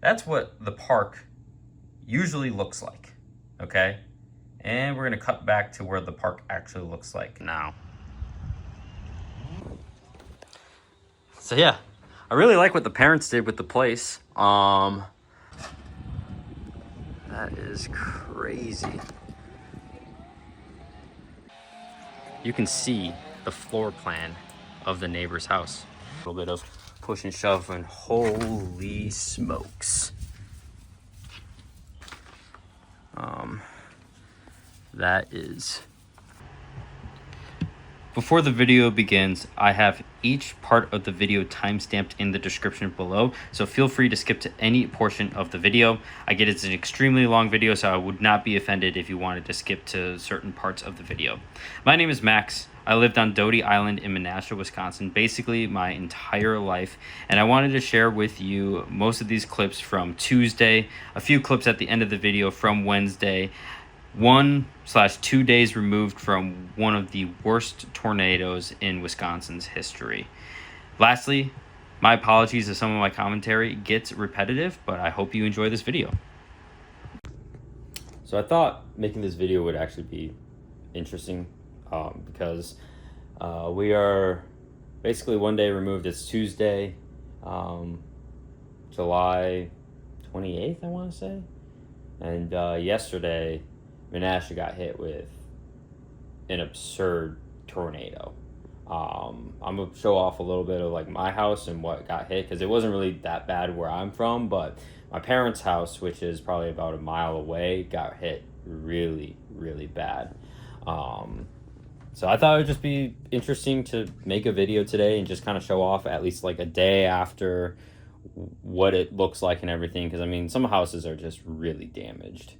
that's what the park usually looks like, okay? And we're gonna cut back to where the park actually looks like now. So yeah, I really like what the parents did with the place. That is crazy. You can see the floor plan of the neighbor's house. A little bit of push and shove, and holy smokes. That is... Before the video begins, I have each part of the video timestamped in the description below, so feel free to skip to any portion of the video. I get it's an extremely long video, so I would not be offended if you wanted to skip to certain parts of the video. My name is Max. I lived on Doty Island in Menasha, Wisconsin, basically my entire life, and I wanted to share with you most of these clips from Tuesday, a few clips at the end of the video from Wednesday, 1/2 days removed from one of the worst tornadoes in Wisconsin's history. Lastly, my apologies if some of my commentary gets repetitive, but I hope you enjoy this video. So I thought making this video would actually be interesting because we are basically one day removed. It's Tuesday, July 28th, I want to say. And yesterday, Menasha got hit with an absurd tornado. I'm gonna show off a little bit of like my house and what got hit, because it wasn't really that bad where I'm from, but my parents' house, which is probably about a mile away, got hit really, really bad. So I thought it would just be interesting to make a video today and just kind of show off at least like a day after what it looks like and everything, because I mean some houses are just really damaged.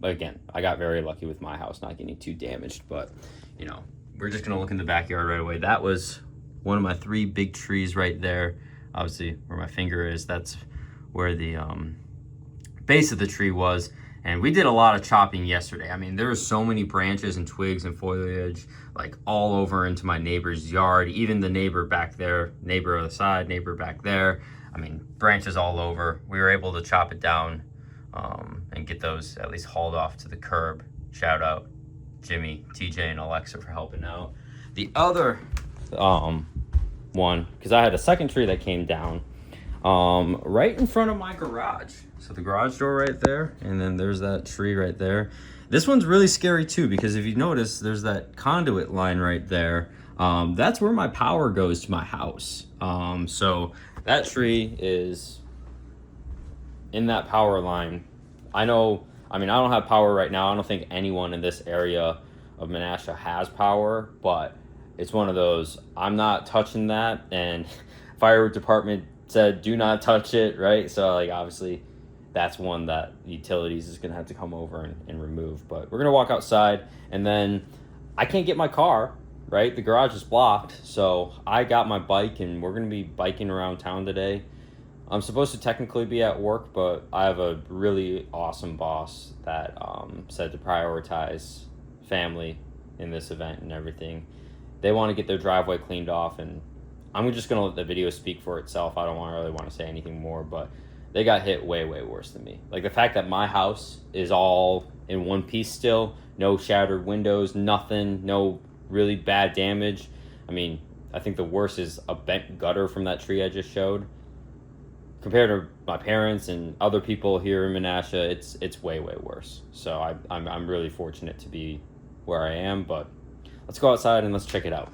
Again, I got very lucky with my house not getting too damaged, but you know, we're just gonna look in the backyard right away. That was one of my 3 big trees right there. Obviously where my finger is, that's where the base of the tree was. And we did a lot of chopping yesterday. I mean, there were so many branches and twigs and foliage like all over into my neighbor's yard. Even the neighbor back there, neighbor on the side, neighbor back there. I mean, branches all over. We were able to chop it down and get those at least hauled off to the curb. Shout out Jimmy, TJ, and Alexa for helping out. The other one, because I had a second tree that came down right in front of my garage. So the garage door right there, and then there's that tree right there. This one's really scary too, because if you notice, there's that conduit line right there. That's where my power goes to my house. So that tree is in that power line. I don't have power right now. I don't think anyone in this area of Menasha has power, but it's one of those, I'm not touching that, and fire department said do not touch it, right? So like obviously that's one that utilities is gonna have to come over and remove. But we're gonna walk outside, and then I can't get my car, right? The garage is blocked, so I got my bike, and we're gonna be biking around town today. I'm supposed to technically be at work, but I have a really awesome boss that said to prioritize family in this event and everything. They want to get their driveway cleaned off, and I'm just going to let the video speak for itself. I don't really want to say anything more, but they got hit way, way worse than me. Like the fact that my house is all in one piece still, no shattered windows, nothing, no really bad damage. I mean, I think the worst is a bent gutter from that tree I just showed. Compared to my parents and other people here in Menasha, it's way, way worse. So I'm really fortunate to be where I am, but let's go outside and let's check it out.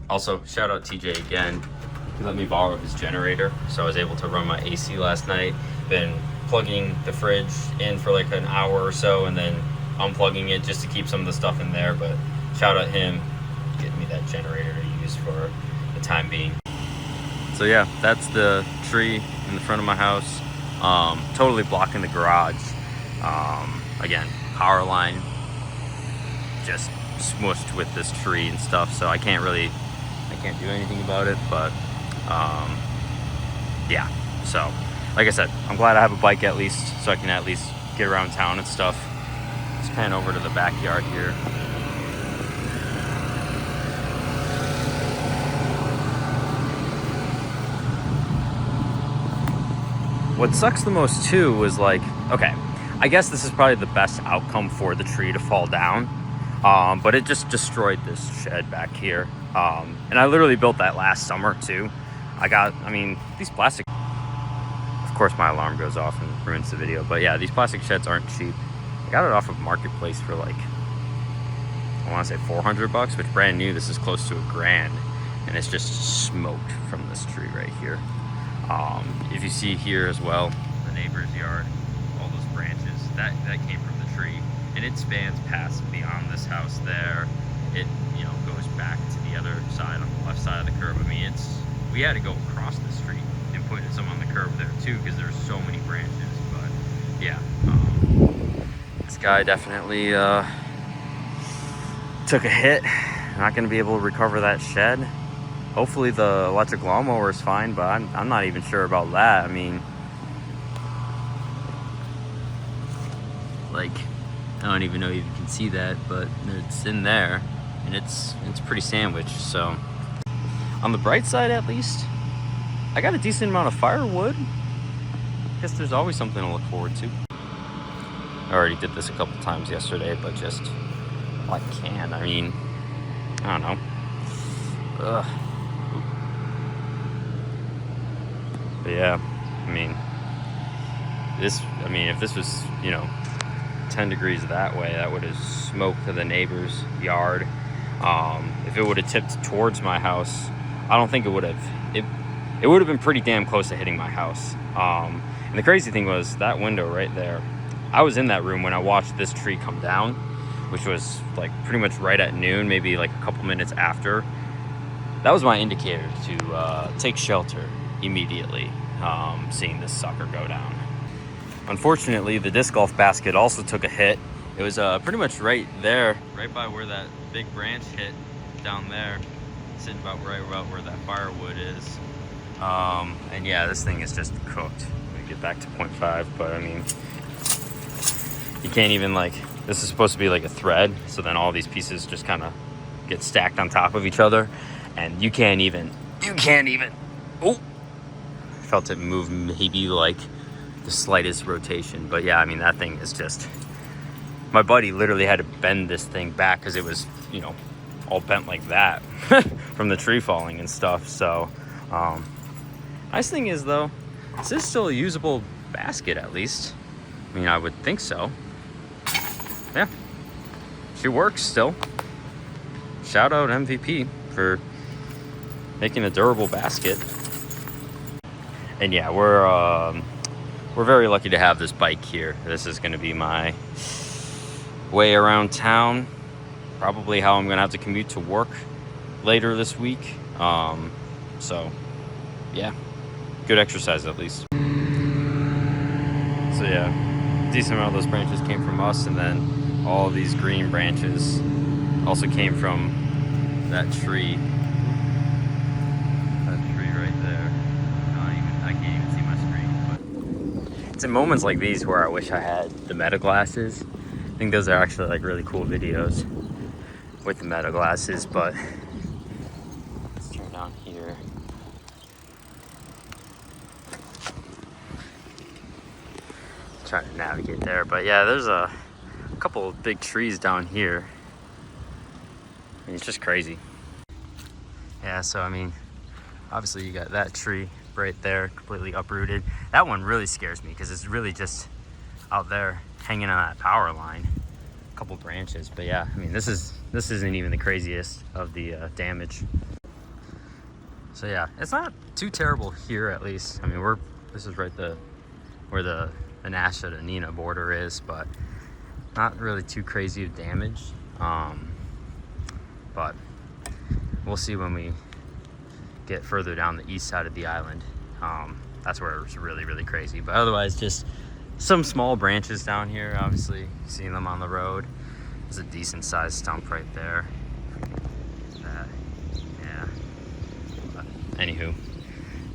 Also, shout out TJ again. He let me borrow his generator, so I was able to run my AC last night. Been plugging the fridge in for like an hour or so, and then unplugging it just to keep some of the stuff in there. But shout out him getting me that generator to use for the time being. So yeah, that's the tree in the front of my house, totally blocking the garage. Again, power line just smushed with this tree and stuff, so I can't do anything about it. But yeah, so like I said, I'm glad I have a bike at least, so I can at least get around town and stuff. Let's pan over to the backyard here. what sucks the most too was like, okay, I guess this is probably the best outcome for the tree to fall down. But it just destroyed this shed back here. And I literally built that last summer too. I mean, these plastic, of course my alarm goes off and ruins the video, but yeah, these plastic sheds aren't cheap. I got it off of Marketplace for like, I want to say $400, which brand new, this is close to $1,000. And it's just smoked from this tree right here. If you see here as well, the neighbor's yard, all those branches, that came from the tree. And it spans past beyond this house there. It, you know, goes back to the other side, on the left side of the curb. I mean, we had to go across the street and put some on the curb there too, because there's so many branches. But yeah, this guy definitely took a hit. Not going to be able to recover that shed. Hopefully the electric lawnmower is fine, but I'm not even sure about that. I mean, like, I don't even know if you can see that, but it's in there, and it's pretty sandwiched. So on the bright side, at least, I got a decent amount of firewood. I guess there's always something to look forward to. I already did this a couple times yesterday, but just, well, I can. I mean, I don't know. Ugh. But yeah, I mean, if this was, you know, 10 degrees that way, that would have smoked to the neighbor's yard. If it would have tipped towards my house, I don't think it would have. It would have been pretty damn close to hitting my house. And the crazy thing was that window right there. I was in that room when I watched this tree come down, which was like pretty much right at noon, maybe like a couple minutes after. That was my indicator to take shelter immediately, seeing this sucker go down. Unfortunately, the disc golf basket also took a hit. It was pretty much right there, right by where that big branch hit down there, sitting about right about where that firewood is. And yeah, this thing is just cooked. Let me get back to 0.5, but I mean, you can't even like, this is supposed to be like a thread, so then all these pieces just kind of get stacked on top of each other, and you can't even, oh, felt it move maybe like the slightest rotation. But yeah, I mean, that thing is just, my buddy literally had to bend this thing back because it was, you know, all bent like that from the tree falling and stuff. So nice thing is though, this is still a usable basket, at least. I mean, I would think so. Yeah, she works still. Shout out MVP for making a durable basket. And yeah, we're very lucky to have this bike here. This is going to be my way around town. Probably how I'm going to have to commute to work later this week. So yeah, good exercise at least. So yeah, decent amount of those branches came from us, and then all these green branches also came from that tree. That tree right there. I can't even see my screen. But it's in moments like these where I wish I had the meta glasses. I think those are actually like really cool videos with the meta glasses, but let's turn down here. Trying to navigate there, but yeah, there's a couple of big trees down here. I mean, it's just crazy. Yeah, so I mean, obviously you got that tree right there, completely uprooted. That one really scares me because it's really just out there hanging on that power line, a couple branches. But yeah, I mean, this isn't even the craziest of the damage. So yeah, it's not too terrible here, at least. I mean, this is right where the Menasha and Neenah border is, but not really too crazy of damage. But we'll see when we get further down the east side of the island. That's where it's really, really crazy. But otherwise, just some small branches down here. Obviously, seeing them on the road. There's a decent sized stump right there. Yeah. But anywho,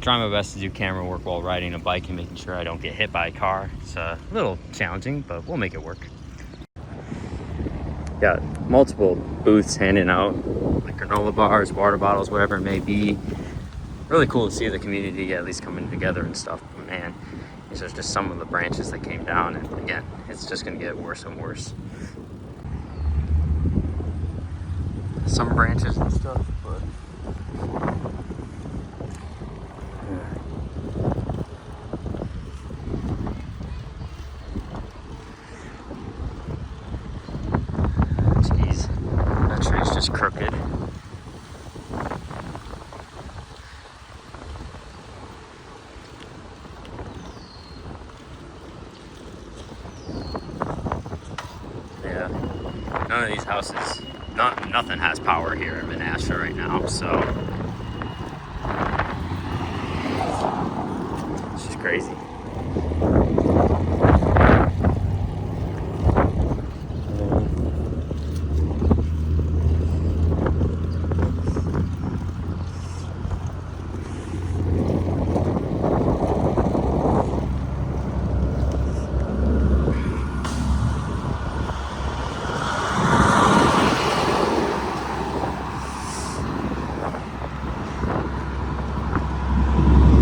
trying my best to do camera work while riding a bike and making sure I don't get hit by a car. It's a little challenging, but we'll make it work. Got multiple booths handing out like granola bars, water bottles, whatever it may be. Really cool to see the community at least coming together and stuff. But man, These are just some of the branches that came down, and again, it's just gonna get worse and worse. Some branches and stuff, but jeez, that tree's just crooked. Yeah, none of these houses, nothing has power here in Menasha right now, so it's just crazy.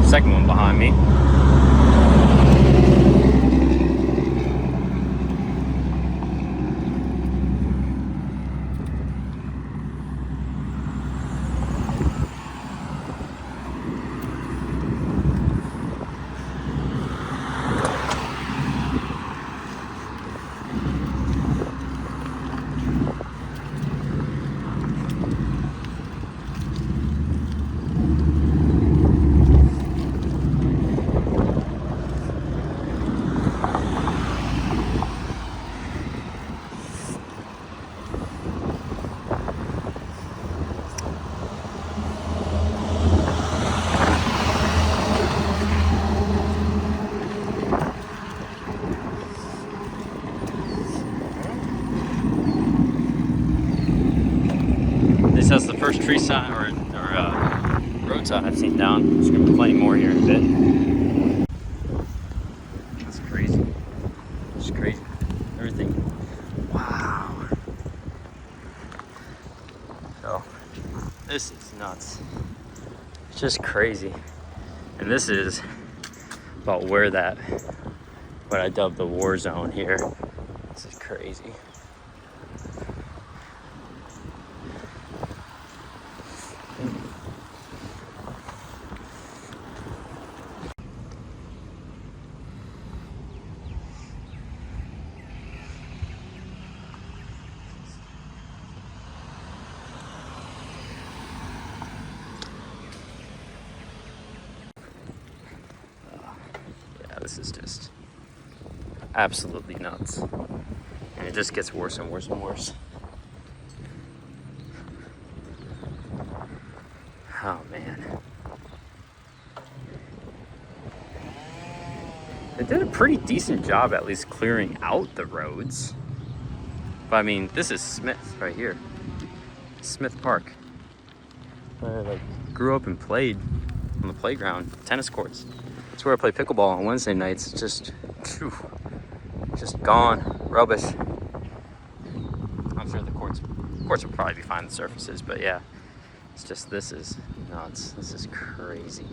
Second one behind me. That's the first tree sign or road sign I've seen down. There's gonna be plenty more here in a bit. That's crazy. It's crazy. Everything. Wow. So this is nuts. It's just crazy. And this is about where what I dubbed the war zone here. This is crazy. This is just absolutely nuts. And it just gets worse and worse and worse. Oh man. They did a pretty decent job at least clearing out the roads. But I mean, this is Smith right here. Smith Park. Where I grew up and played on the playground, tennis courts. That's where I play pickleball on Wednesday nights. Just gone, rubbish. I'm sure the courts will probably be fine, the surfaces, but yeah, it's just, this is nuts. This is crazy.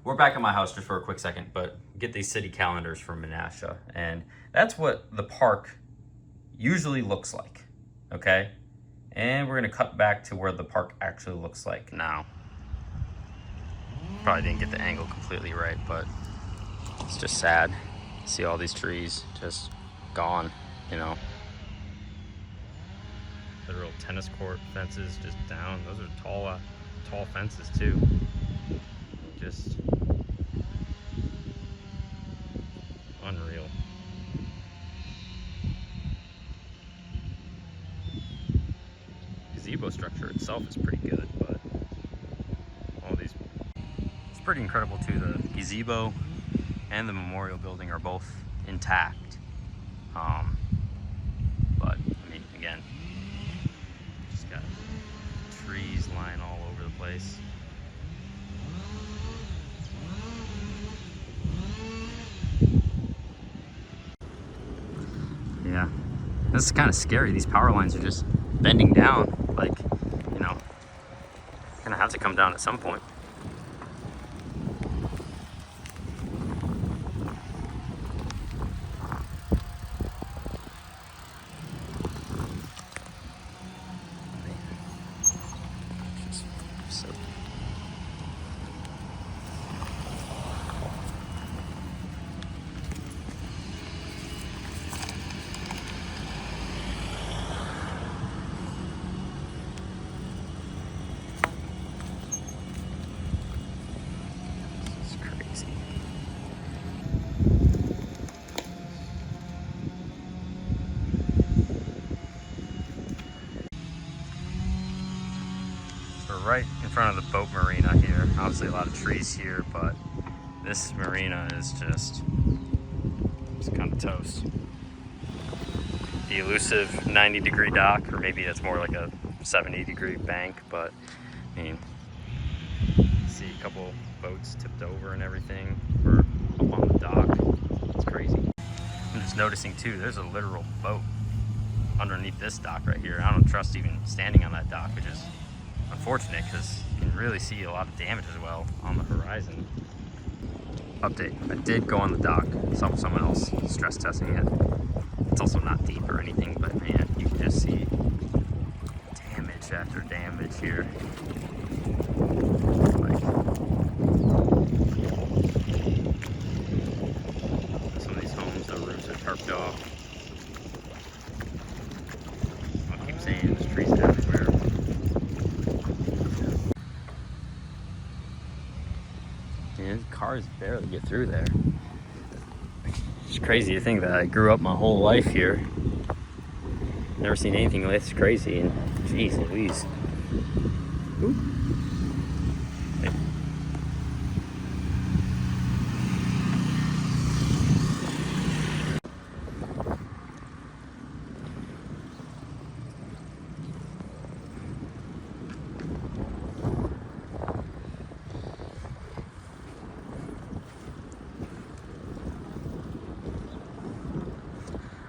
We're back at my house just for a quick second, but get these city calendars from Menasha, and that's what the park usually looks like, okay? And we're gonna cut back to where the park actually looks like now. Probably didn't get the angle completely right, but it's just sad. See all these trees just gone, you know? Literal tennis court fences just down. Those are tall fences too. Just unreal. Gazebo structure itself is pretty good, but all these, it's pretty incredible too. The gazebo and the memorial building are both intact. But I mean, again, just got trees lying all over the place. Yeah, this is kind of scary. These power lines are just bending down. Like, you know, gonna have to come down at some point. Right in front of the boat marina here. Obviously a lot of trees here, but this marina is just kind of toast. The elusive 90-degree dock, or maybe it's more like a 70-degree bank, but I mean, see a couple boats tipped over and everything, or up on the dock. It's crazy. I'm just noticing too, there's a literal boat underneath this dock right here. I don't trust even standing on that dock, which is unfortunate because you can really see a lot of damage as well on the horizon. Update, I did go on the dock, saw someone else stress testing it. It's also not deep or anything, but man, you can just see damage after damage here. Like, some of these homes, the roofs are tarped off. I'll keep saying there's trees everywhere. Man, cars barely get through there. It's crazy to think that I grew up my whole life here. Never seen anything this crazy, and geez Louise. Ooh. Hey.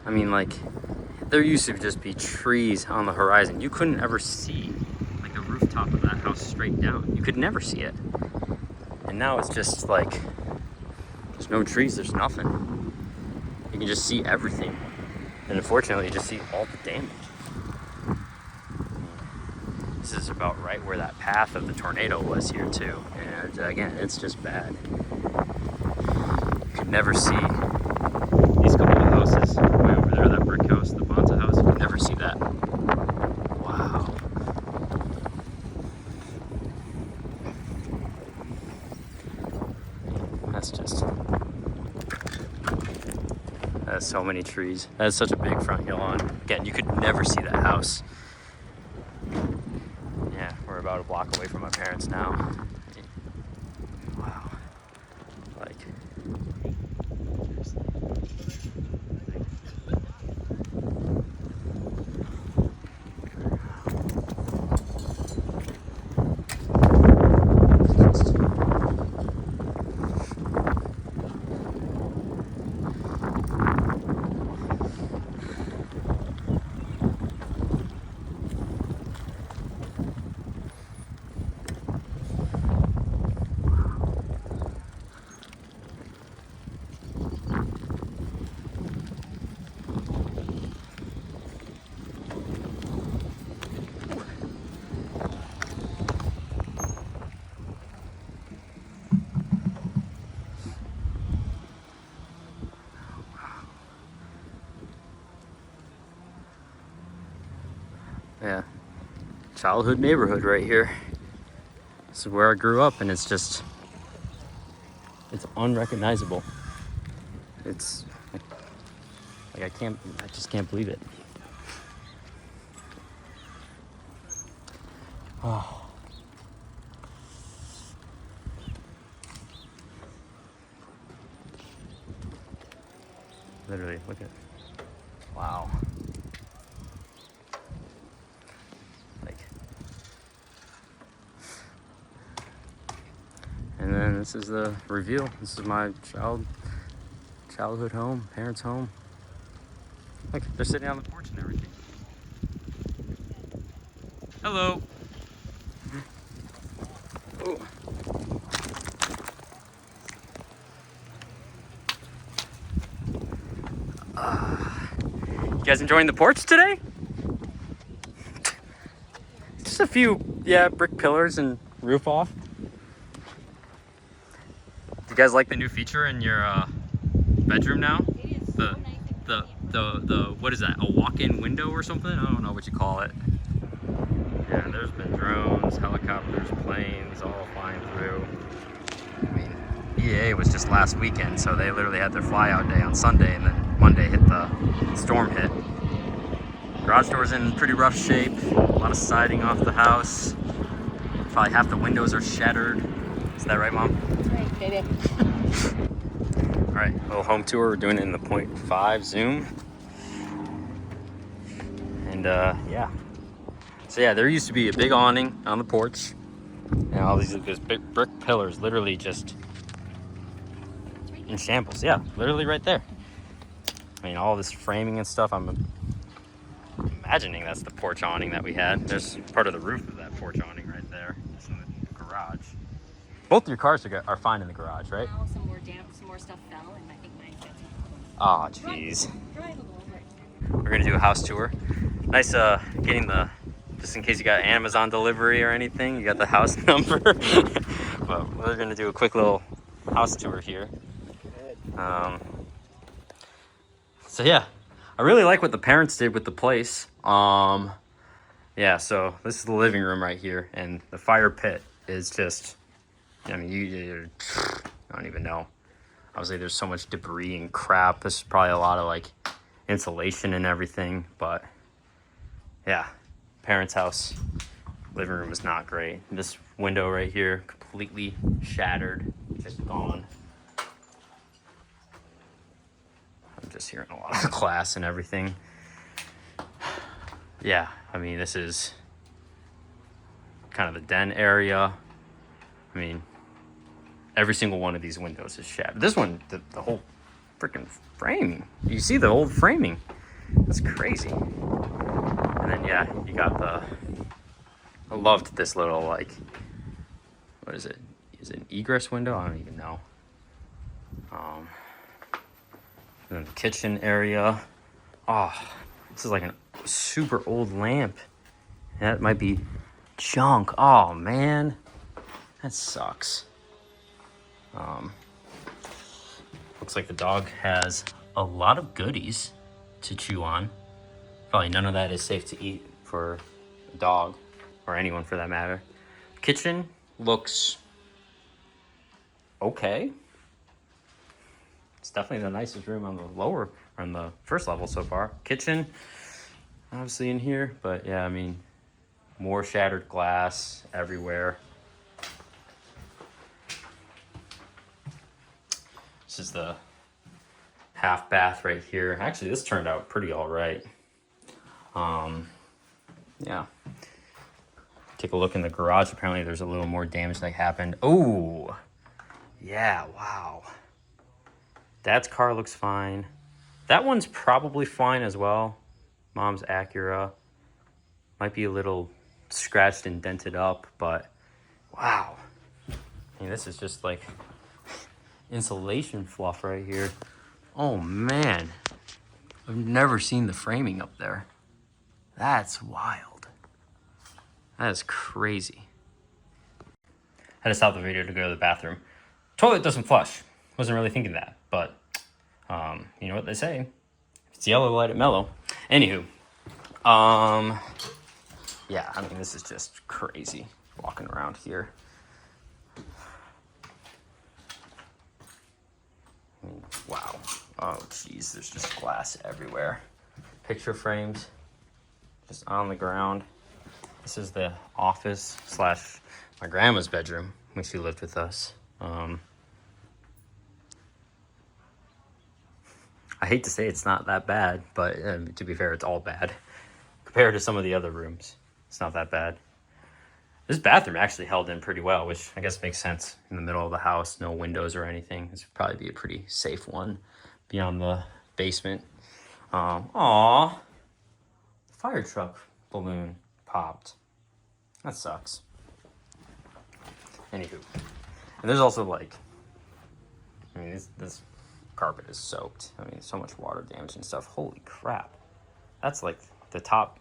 I mean, like, there used to just be trees on the horizon. You couldn't ever see, like, the rooftop of that house straight down. You could never see it. And now it's just like, there's no trees, there's nothing. You can just see everything. And unfortunately, you just see all the damage. This is about right where that path of the tornado was here, too. And again, it's just bad. You could never see these couple of houses way over there, that brick house, the Bonza house, you can never see that. Wow. That's so many trees. That's such a big front lawn. Again, you could never see that house. Yeah, we're about a block away from my parents now. Wow. Like, yeah, childhood neighborhood right here. This is where I grew up, and it's just, it's unrecognizable. It's like I just can't believe it. Oh. Literally, look at, wow. And then this is the reveal. This is my childhood home, parents' home. Look, they're sitting on the porch and everything. Hello. Oh. You guys enjoying the porch today? Just a few, yeah, brick pillars and roof off. Do you guys like the new feature in your bedroom now? It is so nice and The what is that? A walk-in window or something? I don't know what you call it. Yeah, there's been drones, helicopters, planes, all flying through. I mean, EA was just last weekend, so they literally had their fly-out day on Sunday, and then Monday hit the storm hit. Garage door's in pretty rough shape. A lot of siding off the house. Probably half the windows are shattered. Is that right, Mom? right, baby. All right, little home tour. We're doing it in the 0.5 zoom. And yeah. So yeah, there used to be a big awning on the porch. And all these big brick pillars literally just in shambles. Yeah, literally right there. I mean, all this framing and stuff, I'm imagining that's the porch awning that we had. There's part of the roof of that porch awning right there. It's in the garage. Both your cars are fine in the garage, right? Now some more stuff fell, and I think mine's got some. Oh, jeez. Drivable. We're gonna do a house tour. Nice getting the, just in case you got Amazon delivery or anything, you got the house number. But we're gonna do a quick little house tour here. So yeah, I really like what the parents did with the place. Yeah, so this is the living room right here, and the fire pit is just, I mean, I don't even know. Obviously, there's so much debris and crap. This is probably a lot of like insulation and everything, but yeah, parents' house living room is not great. This window right here, completely shattered, just gone. I'm just hearing a lot of glass and everything. Yeah, I mean, this is kind of the den area. I mean, every single one of these windows is shattered. This one, the whole freaking framing. You see the old framing. That's crazy. And then, yeah, you got I loved this little, like, what is it? Is it an egress window? I don't even know. And then the kitchen area. Oh, this is like a super old lamp. That might be junk. Oh, man. That sucks. Looks like the dog has a lot of goodies to chew on. Probably none of that is safe to eat for a dog or anyone for that matter. Kitchen looks okay. It's definitely the nicest room on the lower, or on the first level so far. Kitchen, obviously in here, but yeah, I mean, more shattered glass everywhere. This is the half bath right here. Actually, this turned out pretty all right. Yeah. Take a look in the garage. Apparently there's a little more damage that happened. Oh, yeah, wow. Dad's car looks fine. That one's probably fine as well. Mom's Acura. Might be a little scratched and dented up, but wow. I mean, this is just like insulation fluff right here. Oh man, I've never seen the framing up there. That's wild. That is crazy. Had to stop the video to go to the bathroom. Toilet doesn't flush. Wasn't really thinking that, but you know what they say. If it's yellow, let it mellow. Anywho, yeah, I mean, this is just crazy walking around here. I mean, wow. Oh, geez, there's just glass everywhere. Picture frames just on the ground. This is the office / my grandma's bedroom when she lived with us. I hate to say it's not that bad, but to be fair, it's all bad. Compared to some of the other rooms, it's not that bad. This bathroom actually held in pretty well, which I guess makes sense. In the middle of the house, no windows or anything. This would probably be a pretty safe one beyond the basement. Aw. Fire truck balloon popped. That sucks. Anywho. And there's also like, I mean, this carpet is soaked. I mean, so much water damage and stuff. Holy crap. That's like the top,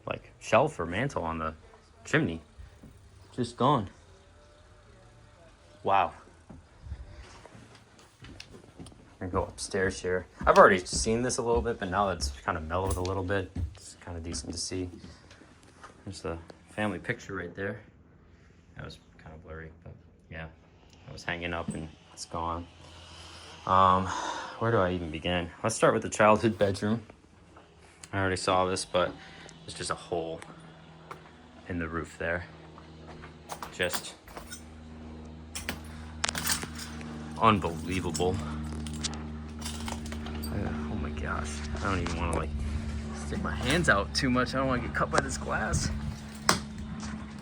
like, shelf or mantle on the chimney. Just gone. Wow. I'm gonna go upstairs here. I've already seen this a little bit, but now that it's kind of mellowed a little bit, it's kind of decent to see. There's the family picture right there. That was kind of blurry, but yeah. I was hanging up and it's gone. Where do I even begin? Let's start with the childhood bedroom. I already saw this, but there's just a hole in the roof there. Just unbelievable. Oh my gosh. I don't even want to like stick my hands out too much. I don't want to get cut by this glass.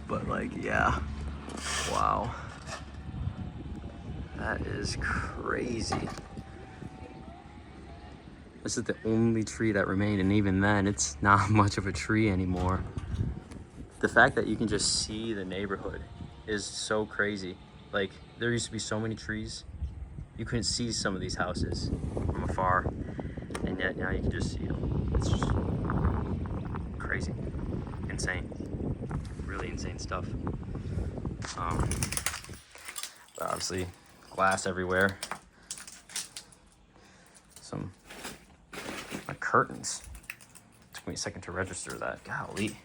But like, yeah. Wow. That is crazy. This is the only tree that remained, and even then, it's not much of a tree anymore. The fact that you can just see the neighborhood is so crazy. Like, there used to be so many trees. You couldn't see some of these houses from afar, and yet now you can just see them. It's just crazy. Insane. Really insane stuff. But obviously, glass everywhere. Some my curtains. Took me a second to register that. Golly.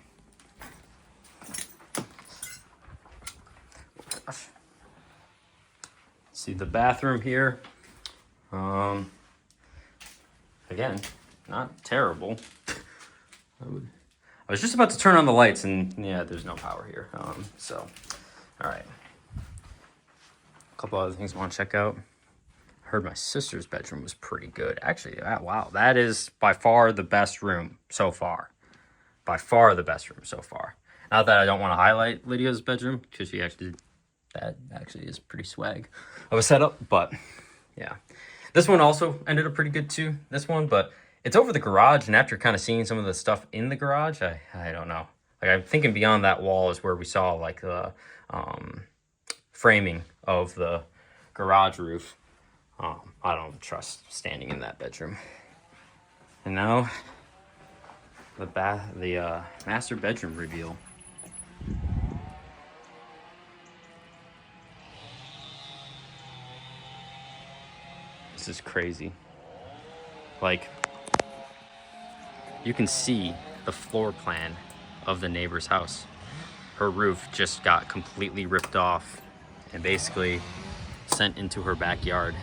Gosh. See the bathroom here. Again, not terrible. I was just about to turn on the lights, and yeah, there's no power here. So, all right. A couple other things I want to check out. I heard my sister's bedroom was pretty good. Actually, wow, that is by far the best room so far. By far the best room so far. Not that I don't want to highlight Lydia's bedroom, because that actually is pretty swag of a setup, but yeah. This one also ended up pretty good too, this one, but it's over the garage, and after kind of seeing some of the stuff in the garage, I don't know. Like, I'm thinking beyond that wall is where we saw like the framing of the garage roof. I don't trust standing in that bedroom. And now the master bedroom reveal. This is crazy. Like, you can see the floor plan of the neighbor's house. Her roof just got completely ripped off and basically sent into her backyard.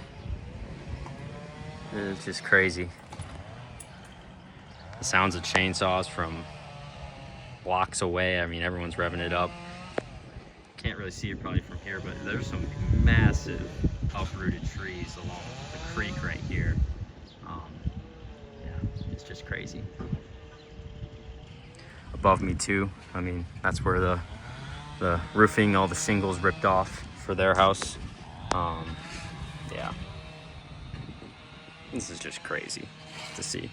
It's just crazy. The sounds of chainsaws from blocks away. I mean, everyone's revving it up. Can't really see it probably from here, but there's some massive uprooted trees along the creek right here. Yeah, it's just crazy. Above me too. I mean, that's where the roofing, all the shingles ripped off for their house. Yeah. This is just crazy to see.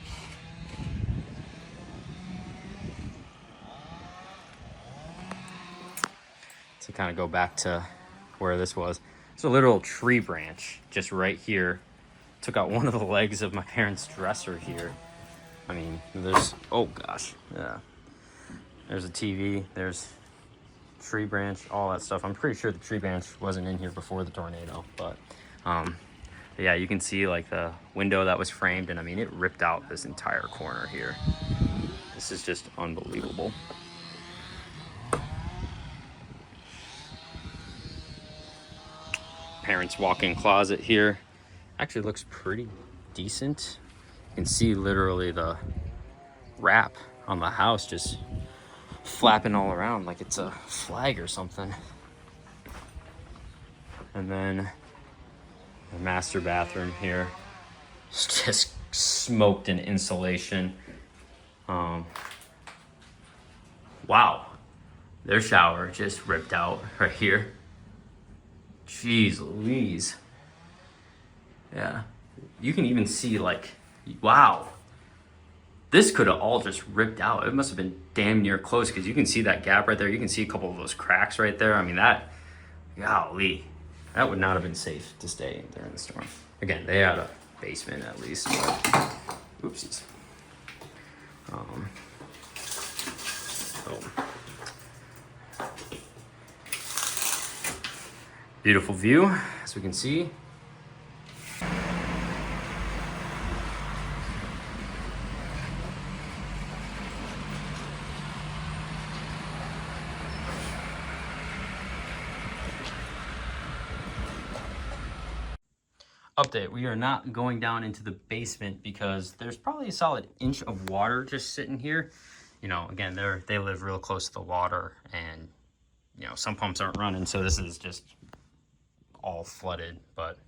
To kind of go back to where this was. It's a literal tree branch just right here. Took out one of the legs of my parents' dresser here. I mean, there's, oh gosh, yeah. There's a TV, there's tree branch, all that stuff. I'm pretty sure the tree branch wasn't in here before the tornado, but yeah, you can see like the window that was framed, and I mean, it ripped out this entire corner here. This is just unbelievable. Parents' walk-in closet here. Actually looks pretty decent. You can see literally the wrap on the house just flapping all around like it's a flag or something. And then the master bathroom here. It's just smoked in insulation. Wow. Their shower just ripped out right here. Jeez Louise. Yeah. You can even see like, wow. this could have all just ripped out. It must have been damn near close because you can see that gap right there. You can see a couple of those cracks right there. I mean, that, golly, that would not have been safe to stay in during the storm. Again, they had a basement at least, but oopsies. Beautiful view, as we can see. Update, we are not going down into the basement because there's probably a solid inch of water just sitting here. You know, again, they live real close to the water, and you know, some pumps aren't running, so this is just all flooded. But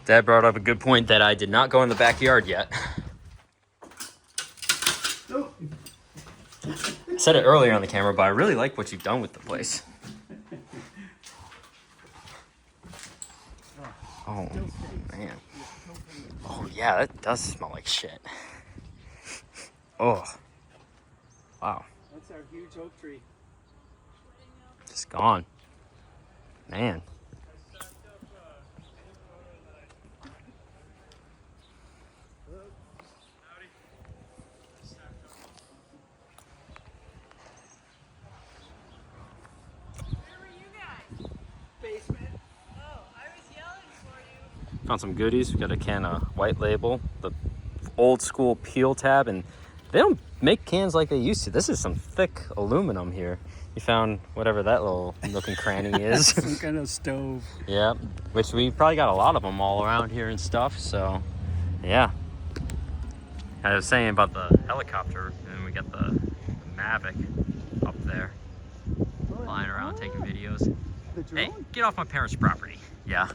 Dad brought up a good point that I did not go in the backyard yet. I said it earlier on the camera, but I really like what you've done with the place. Oh, man. Oh, yeah, that does smell like shit. Oh. Wow. That's our huge oak tree. Just gone. Man. Found some goodies. We got a can of White Label, the old school peel tab, and they don't make cans like they used to. This is some thick aluminum here. You found whatever that little nook and cranny is. Some kind of stove. Yeah, which we probably got a lot of them all around here and stuff. So, yeah. I was saying about the helicopter, and we got the Mavic up there, flying around taking videos. Hey, get off my parents' property. Yeah.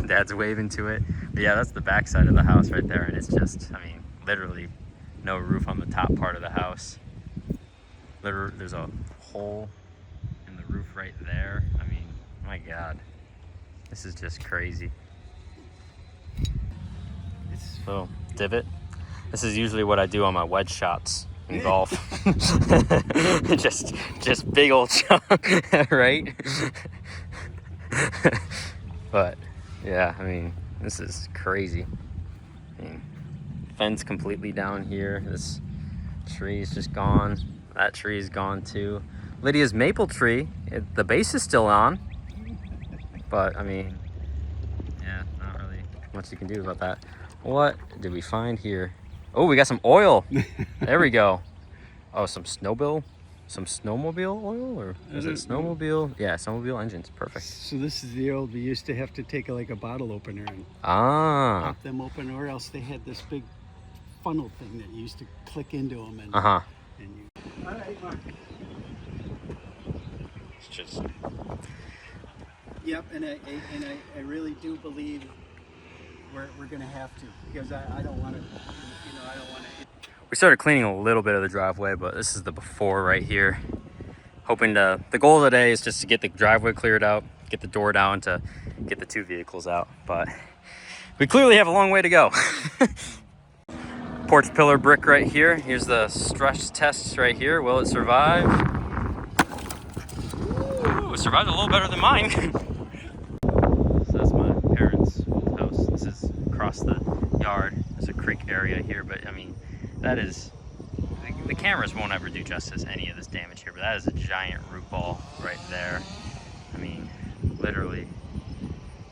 Dad's waving to it. But yeah, that's the back side of the house right there, and it's just, I mean, literally no roof on the top part of the house. Literally, there's a hole in the roof right there. I mean, my God, this is just crazy. So, divot. This is usually what I do on my wedge shots in golf. just big old chunk, right? But yeah, I mean, this is crazy. I mean, fence completely down here. This tree is just gone. That tree is gone too. Lydia's maple tree, the base is still on. But I mean, yeah, not really much you can do about that. What did we find here? Oh, we got some oil. There we go. Oh, some snowmobile oil, or is it snowmobile? Yeah, snowmobile engines. Perfect. So this is the old, we used to have to take like a bottle opener and pop them open, or else they had this big funnel thing that you used to click into them and, all right, Mark. It's just, Yep, and I really do believe we're gonna have to, because I don't want to, I don't want to. we started cleaning a little bit of the driveway, but this is the before right here. Hoping the goal of the day is just to get the driveway cleared out, get the door down to get the two vehicles out, but we clearly have a long way to go. Porch pillar brick right here. Here's the stress test right here. Will it survive? Ooh, it survived a little better than mine. So that's my parents' house. This is across the yard. There's a creek area here, but I mean, that is, the cameras won't ever do justice any of this damage here, but that is a giant root ball right there. I mean, literally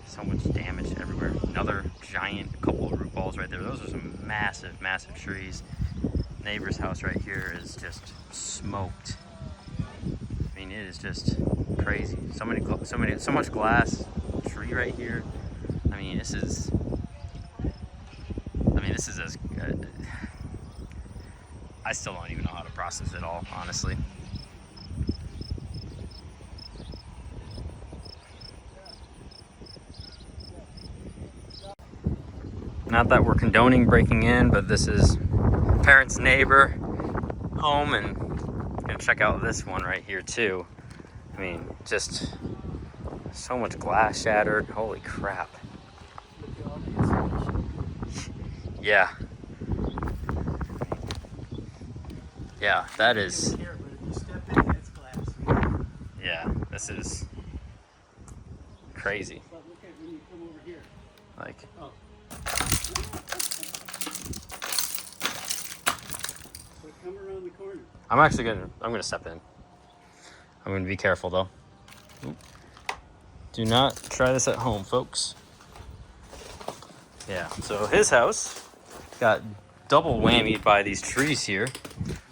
so much damage everywhere. Another giant couple of root balls right there. Those are some massive, massive trees. Neighbor's house right here is just smoked. I mean, it is just crazy. So much glass, tree right here. I mean, this is as good. I still don't even know how to process it all, honestly. Not that we're condoning breaking in, but this is parents' neighbor home, and I'm gonna check out this one right here too. I mean, just so much glass shattered. Holy crap. Yeah. Yeah, that is. Here, but if you step in, that's glass. Yeah, this is crazy. But look at when you come over here. Like, Oh. But come around the corner. I'm gonna step in. I'm gonna be careful though. Oop. Do not try this at home, folks. Yeah, so his house got double whammied by these trees here.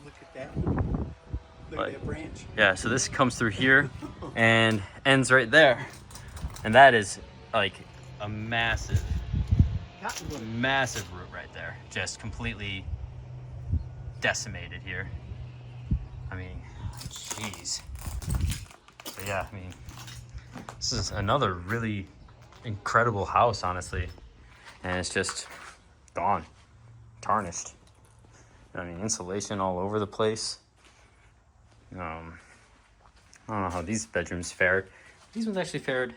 Look at that. Look at that branch. Yeah, so this comes through here and ends right there. And that is like a massive root right there. Just completely decimated here. I mean, jeez. But yeah, I mean, this is another really incredible house, honestly. And it's just gone, tarnished. I mean, insulation all over the place. I don't know how these bedrooms fared. These ones actually fared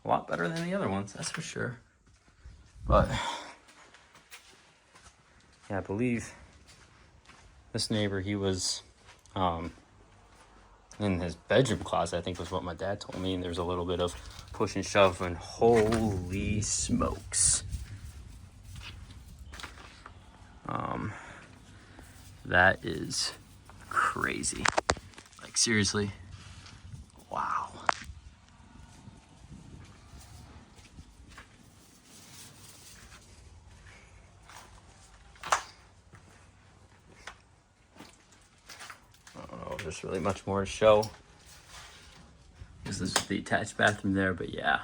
a lot better than the other ones, that's for sure. But yeah, I believe this neighbor, he was in his bedroom closet, I think was what my dad told me, and there's a little bit of push and shove, and holy smokes. That is crazy. Like, seriously. Wow. I don't know if there's really much more to show. This is the attached bathroom there, but yeah,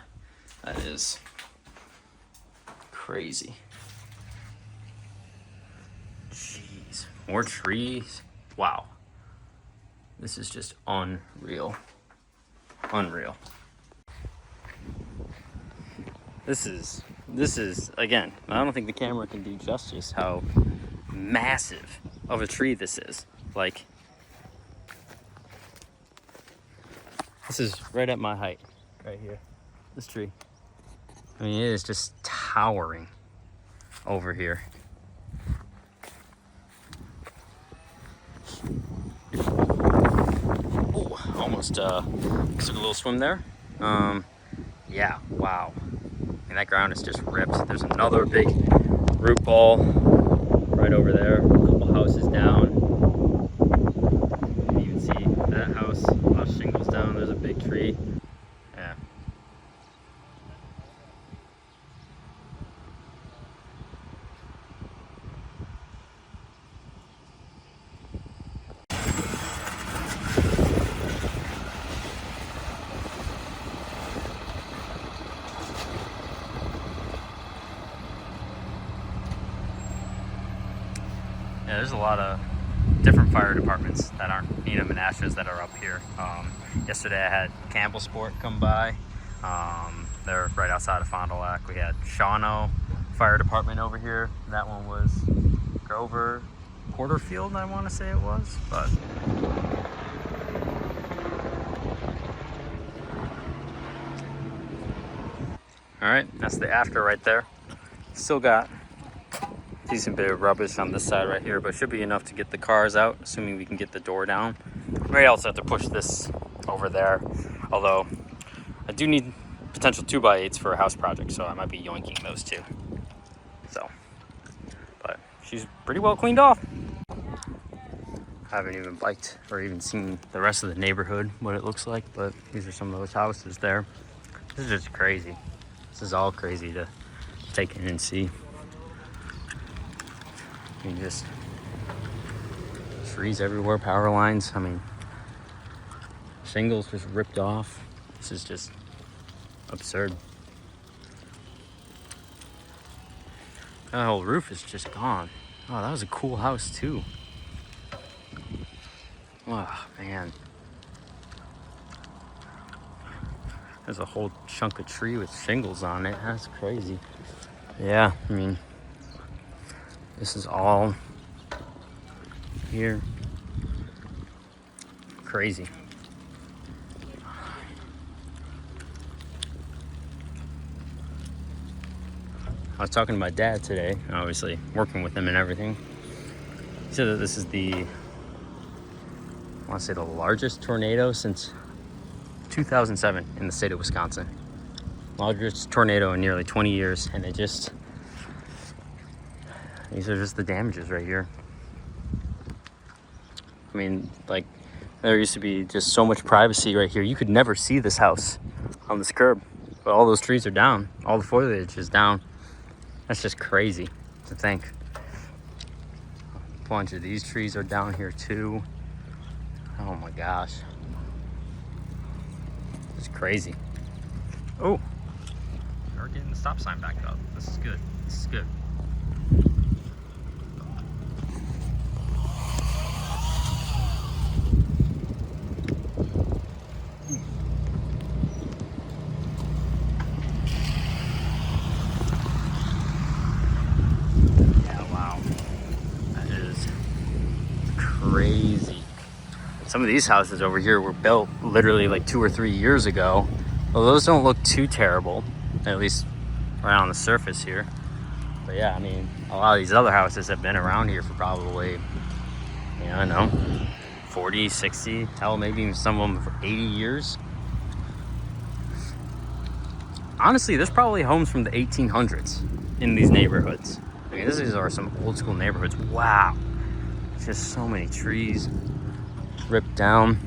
that is crazy. Jeez, more trees. Wow. This is just unreal. Unreal. This is, again, I don't think the camera can do justice how massive of a tree this is. Like, this is right at my height, right here, this tree. I mean, it is just towering over here. Oh, almost took a little swim there. Yeah, wow. And that ground is just ripped. There's another big root ball right over there, a couple houses down. You can even see that house, a lot of shingles down. There's a big tree. Yeah. Yeah, there's a lot of different fire departments that aren't Neenah Menasha's that are up here. Yesterday I had Campbell Sport come by. They're right outside of Fond du Lac. We had Shawano Fire Department over here. That one was Grover Porterfield, I want to say it was, but all right, that's the after right there. Still got a decent bit of rubbish on this side right here, but should be enough to get the cars out, assuming we can get the door down. We may also have to push this over there, although I do need potential 2x8s for a house project, so I might be yoinking those too. So, but she's pretty well cleaned off. I haven't even biked or even seen the rest of the neighborhood, what it looks like, but these are some of those houses there. This is just crazy. This is all crazy to take in and see. I mean, just trees everywhere, power lines. I mean, shingles just ripped off. This is just absurd. That whole roof is just gone. Oh, that was a cool house too. Oh, man. There's a whole chunk of tree with shingles on it. That's crazy. Yeah, I mean, this is all here. Crazy. I was talking to my dad today, obviously working with him and everything. said that this is I want to say the largest tornado since 2007 in the state of Wisconsin. Largest tornado in nearly 20 years, and these are just the damages right here. I mean, like, there used to be just so much privacy right here. You could never see this house on this curb, but all those trees are down. All the foliage is down. That's just crazy to think. A bunch of these trees are down here too. Oh my gosh. It's crazy. Oh, we're getting the stop sign back up. This is good. This is good. Crazy. Some of these houses over here were built literally like 2 or 3 years ago. Well, those don't look too terrible, at least right on the surface here. But yeah, I mean, a lot of these other houses have been around here for probably, you know, I don't know, 40, 60, hell, maybe even some of them for 80 years. Honestly, there's probably homes from the 1800s in these neighborhoods. I mean, these are some old school neighborhoods. Wow. Just so many trees ripped down.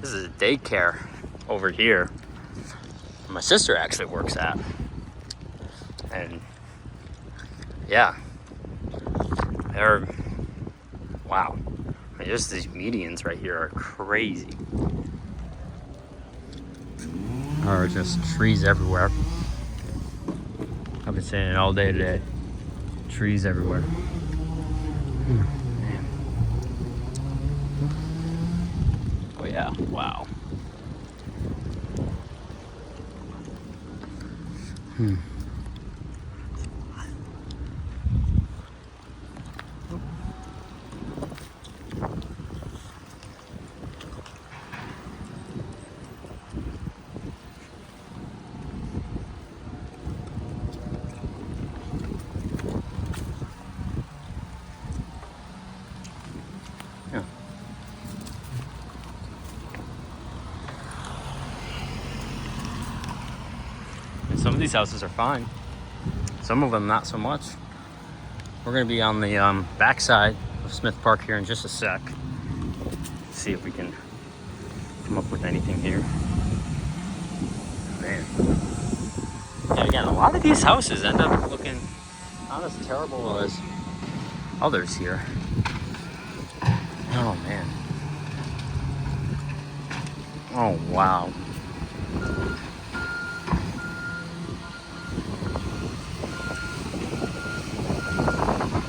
This is a daycare over here my sister actually works at. And yeah, wow. I mean, just these medians right here are crazy. There are just trees everywhere. I've been saying it all day today. Trees everywhere. Oh yeah, wow. Some of these houses are fine. Some of them not so much. We're gonna be on the backside of Smith Park here in just a sec. See if we can come up with anything here. Man. And again, a lot of these houses end up looking not as terrible as others here. Oh man. Oh wow.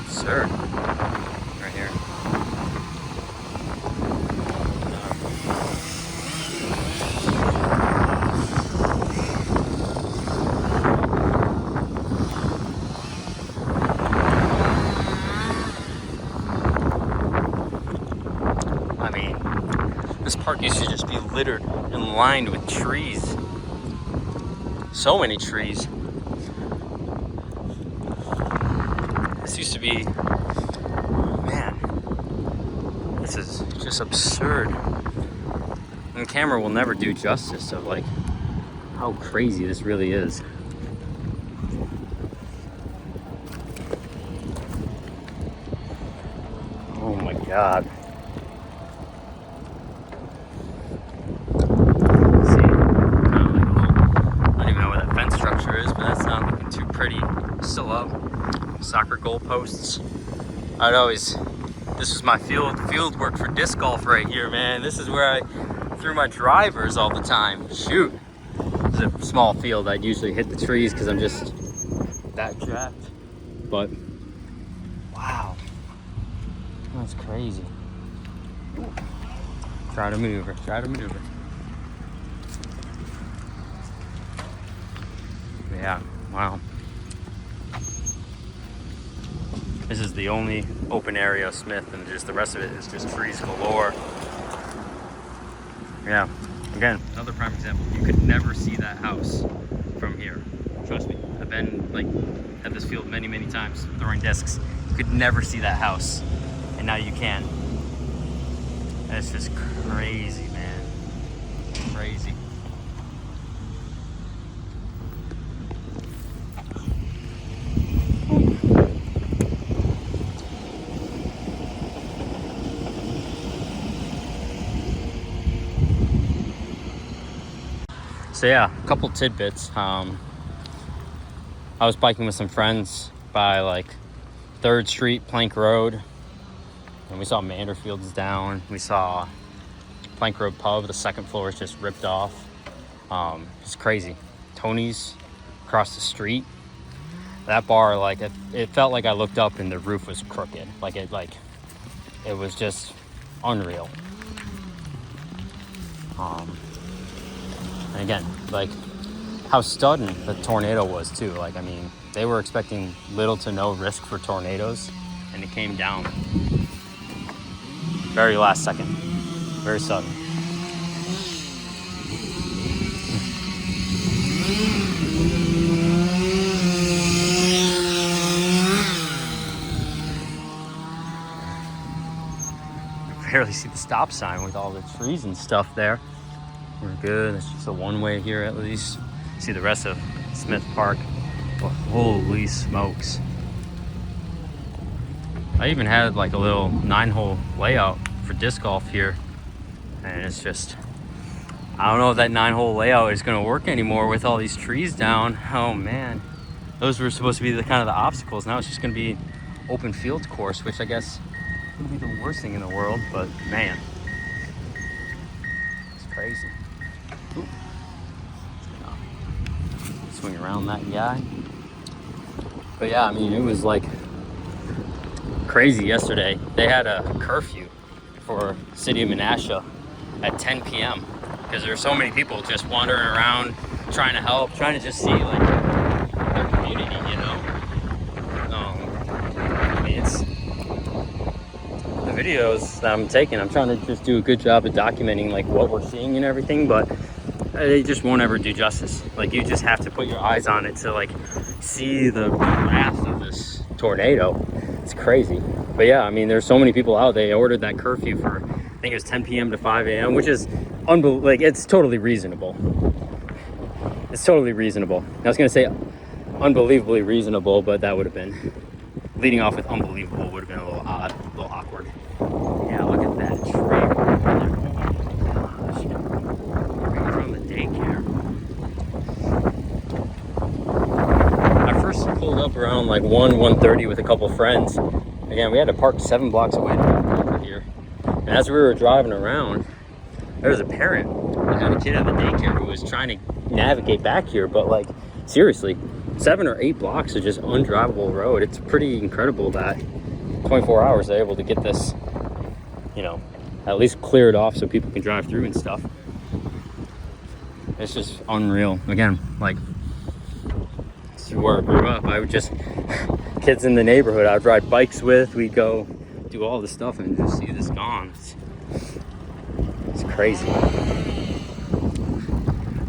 Sir, right here. I mean, this park used to just be littered and lined with trees. So many trees. This used to be, man, this is just absurd. And the camera will never do justice of like how crazy this really is. Oh my God. See, I don't even know where that fence structure is, but that's not looking too pretty. Still up. Soccer goalposts. This was my field work for disc golf right here, man. This is where I threw my drivers all the time. Shoot. It's a small field. I'd usually hit the trees because I'm just that jacked. But wow, that's crazy. Try to maneuver. Yeah, wow. This is the only open area of Smith, and just the rest of it is just trees galore. Yeah, again, another prime example. You could never see that house from here. Trust me. I've been at this field many, many times throwing discs. You could never see that house. and now you can. That's just crazy, man. Crazy. So yeah, a couple tidbits. I was biking with some friends by like 3rd Street, Plank Road, and we saw Manderfield's down. We saw Plank Road Pub, the 2nd floor is just ripped off. It's crazy. Tony's across the street. That bar, like it felt like I looked up and the roof was crooked. It was just unreal. And again, like how sudden the tornado was too. Like, I mean, they were expecting little to no risk for tornadoes, and it came down very last second, very sudden. You barely see the stop sign with all the trees and stuff there. We're good. It's just a one-way here at least. See the rest of Smith Park. Oh, holy smokes. I even had like a little 9-hole layout for disc golf here. And it's just, I don't know if that 9-hole layout is going to work anymore with all these trees down. Oh man. Those were supposed to be the kind of the obstacles. Now it's just going to be open field course, which I guess would be the worst thing in the world. But man, it's crazy. Ooh. Swing around that guy. But yeah, I mean, it was like crazy yesterday. They had a curfew for city of Menasha at 10 p.m. because there are so many people just wandering around trying to help, trying to just see like their community, you know. I mean, it's the videos that I'm taking. I'm trying to just do a good job of documenting like what we're seeing and everything, but they just won't ever do justice. Like, you just have to put your eyes on it to like see the wrath of this tornado. It's crazy. But yeah, I mean, there's so many people out. They ordered that curfew for, I think it was 10 p.m. to 5 a.m., which is like, it's totally reasonable. It's totally reasonable. I was gonna say unbelievably reasonable, but that would have been, leading off with unbelievable would have been a little odd, a little awkward. Yeah, look at that tree. From the daycare. I first pulled up around like 1:30 with a couple friends. Again, we had to park 7 blocks away to park over here. And as we were driving around, there was a parent that had a kid at the daycare who was trying to navigate back here, but like, seriously, 7 or 8 blocks of just undrivable road. It's pretty incredible that 24 hours they're able to get this, you know, at least cleared off so people can drive through and stuff. It's just unreal. Again, like, this is where I grew up. I would just, kids in the neighborhood I'd ride bikes with, we'd go do all this stuff and just see this gone. It's crazy.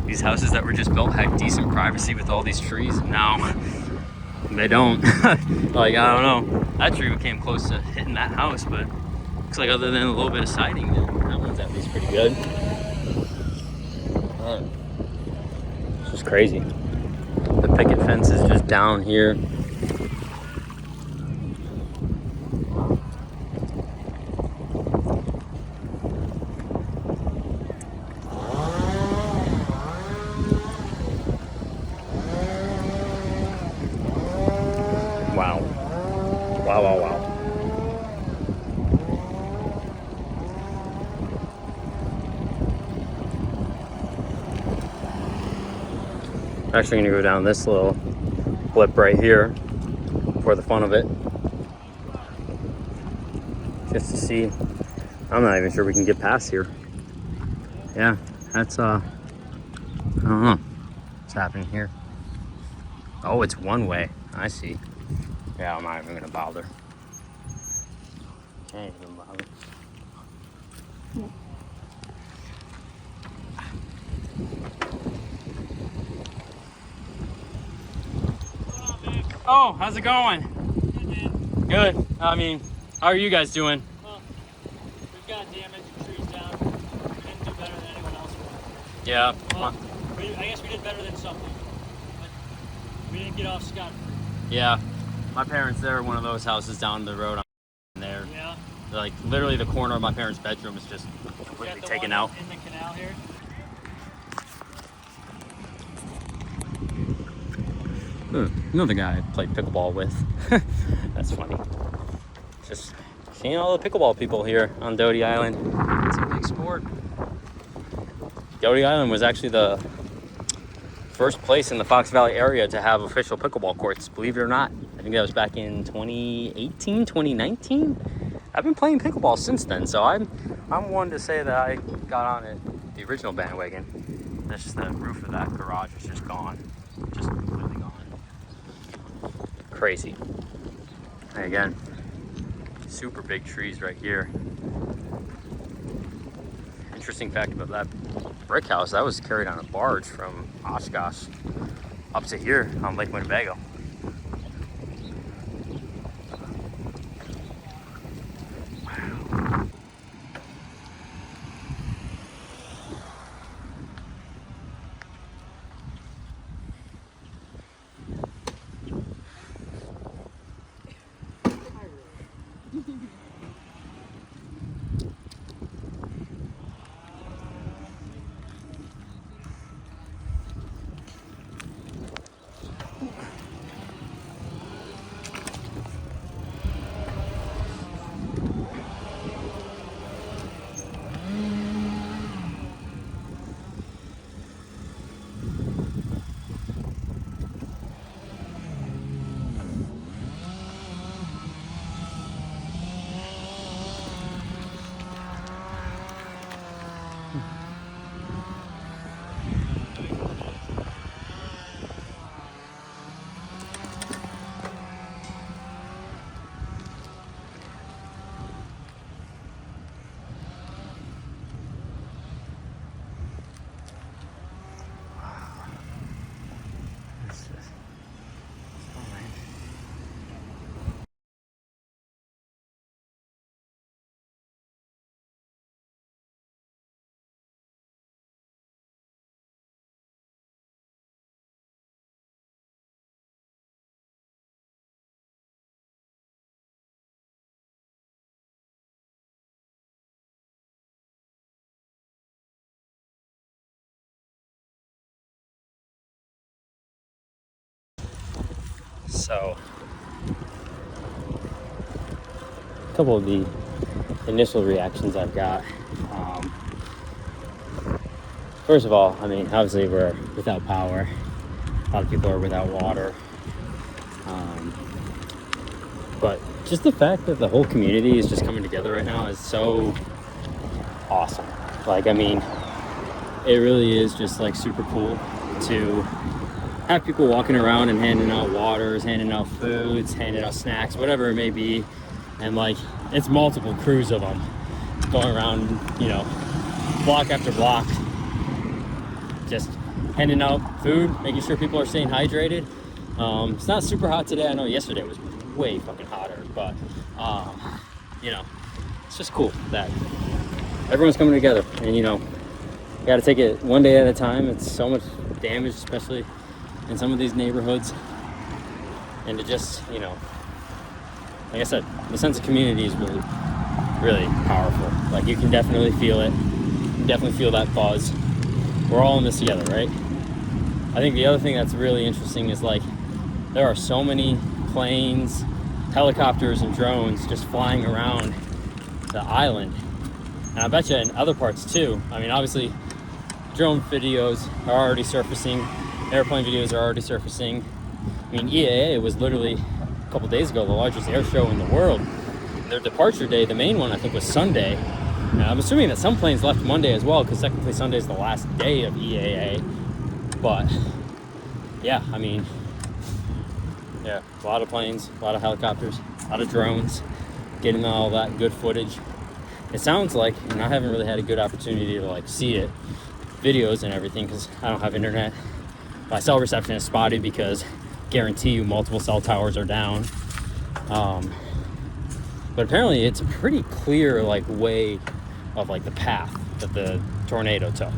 These houses that were just built had decent privacy with all these trees, and now they don't. Like, I don't know. That tree came close to hitting that house, but looks like other than a little bit of siding, that one's at least pretty good. Man, it's just crazy. The picket fence is just down here. Wow. Wow, wow, wow. I'm actually going to go down this little blip right here for the fun of it. Just to see. I'm not even sure we can get past here. Yeah, that's, I don't know what's happening here. Oh, it's one way. I see. Yeah, I'm not even going to bother. Can't even bother. Oh, how's it going? Good. I mean, How are you guys doing? Well, we've got damage and trees down. We didn't do better than anyone else would. Yeah. Well, I guess we did better than some people, but we didn't get off scot-free. Yeah. My parents, they're one of those houses down the road. There. Yeah. Like literally the corner of my parents' bedroom is just We completely got the taken one out. in the canal here. Another guy I played pickleball with. That's funny. Just seeing all the pickleball people here on Doty Island. It's a big sport. Doty Island was actually the first place in the Fox Valley area to have official pickleball courts, believe it or not. I think that was back in 2018, 2019. I've been playing pickleball since then, so I'm one to say that I got on it, the original bandwagon. That's just the roof of that garage is just gone. Just completely gone. Crazy. And again, super big trees right here. Interesting fact about that brick house, that was carried on a barge from Oshkosh up to here on Lake Winnebago. So, a couple of the initial reactions I've got. First of all, I mean, obviously we're without power. A lot of people are without water. But just the fact that the whole community is just coming together right now is so awesome. Like, I mean, it really is just like super cool to have people walking around and handing out waters, handing out foods, handing out snacks, whatever it may be. And like, it's multiple crews of them going around, you know, block after block, just handing out food, making sure people are staying hydrated. It's not super hot today. I know yesterday was way fucking hotter, but you know, it's just cool that everyone's coming together. And you know, you got to take it one day at a time. It's so much damage, especially in some of these neighborhoods, and to just, you know, like I said, the sense of community is really, really powerful. Like, you can definitely feel it. You can definitely feel that buzz. We're all in this together, right? I think the other thing that's really interesting is, like, there are so many planes, helicopters, and drones just flying around the island. And I bet you in other parts too. I mean, obviously, drone videos are already surfacing. Airplane videos are already surfacing. I mean, EAA was literally a couple days ago the largest air show in the world. Their departure day, the main one, I think, was Sunday. And I'm assuming that some planes left Monday as well, because technically Sunday is the last day of EAA. But yeah, I mean, yeah, a lot of planes, a lot of helicopters, a lot of drones, getting all that good footage. It sounds like, and I haven't really had a good opportunity to like see it, videos and everything, because I don't have internet. My cell reception is spotty because guarantee you multiple cell towers are down. But apparently it's a pretty clear like way of like the path that the tornado took.